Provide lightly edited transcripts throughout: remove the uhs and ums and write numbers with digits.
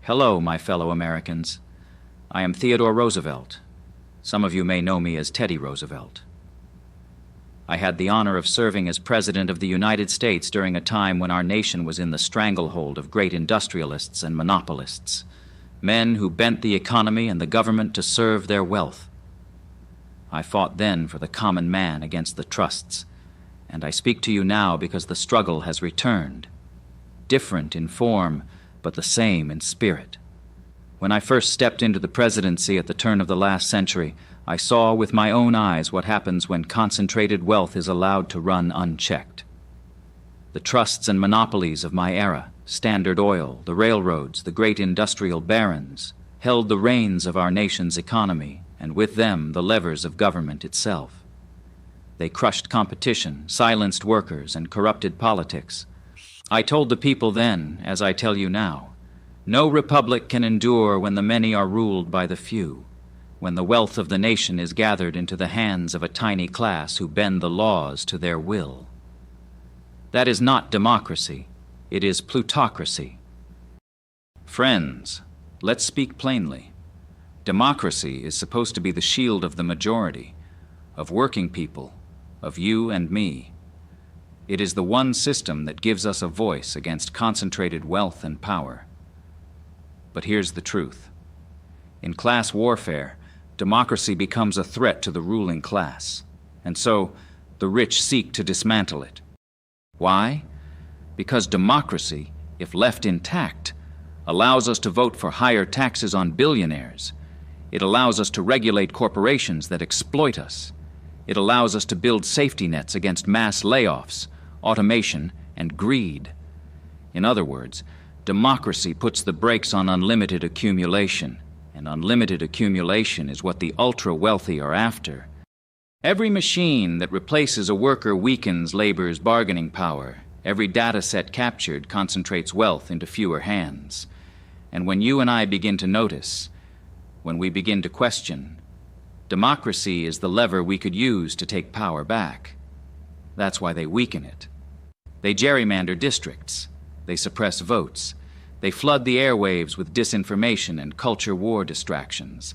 Hello, my fellow Americans. I am Theodore Roosevelt. Some of you may know me as Teddy Roosevelt. I had the honor of serving as President of the United States during a time when our nation was in the stranglehold of great industrialists and monopolists, men who bent the economy and the government to serve their wealth. I fought then for the common man against the trusts, and I speak to you now because the struggle has returned, different in form, but the same in spirit. When I first stepped into the presidency at the turn of the last century, I saw with my own eyes what happens when concentrated wealth is allowed to run unchecked. The trusts and monopolies of my era, Standard Oil, the railroads, the great industrial barons, held the reins of our nation's economy, and with them the levers of government itself. They crushed competition, silenced workers, and corrupted politics. I told the people then, as I tell you now, no republic can endure when the many are ruled by the few, when the wealth of the nation is gathered into the hands of a tiny class who bend the laws to their will. That is not democracy, it is plutocracy. Friends, let's speak plainly. Democracy is supposed to be the shield of the majority, of working people, of you and me. It is the one system that gives us a voice against concentrated wealth and power. But here's the truth. In class warfare, democracy becomes a threat to the ruling class, and so the rich seek to dismantle it. Why? Because democracy, if left intact, allows us to vote for higher taxes on billionaires. It allows us to regulate corporations that exploit us. It allows us to build safety nets against mass layoffs, automation, and greed. In other words, democracy puts the brakes on unlimited accumulation, and unlimited accumulation is what the ultra-wealthy are after. Every machine that replaces a worker weakens labor's bargaining power. Every data set captured concentrates wealth into fewer hands. And when you and I begin to notice, when we begin to question, democracy is the lever we could use to take power back. That's why they weaken it. They gerrymander districts. They suppress votes. They flood the airwaves with disinformation and culture war distractions.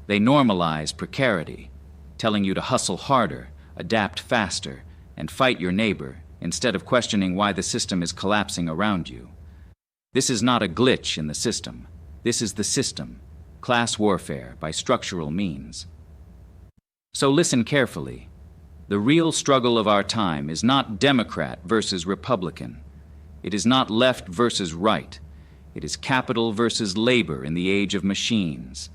They normalize precarity, telling you to hustle harder, adapt faster, and fight your neighbor instead of questioning why the system is collapsing around you. This is not a glitch in the system. This is the system, class warfare by structural means. So listen carefully. The real struggle of our time is not Democrat versus Republican. It is not left versus right. It is capital versus labor in the age of machines.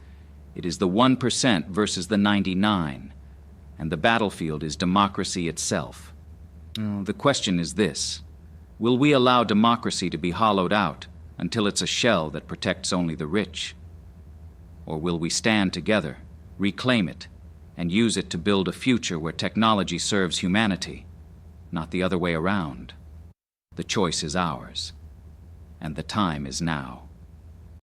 It is the 1% versus the 99%. And the battlefield is democracy itself. The question is this: will we allow democracy to be hollowed out until it's a shell that protects only the rich? Or will we stand together, reclaim it, and use it to build a future where technology serves humanity, not the other way around? The choice is ours, and the time is now.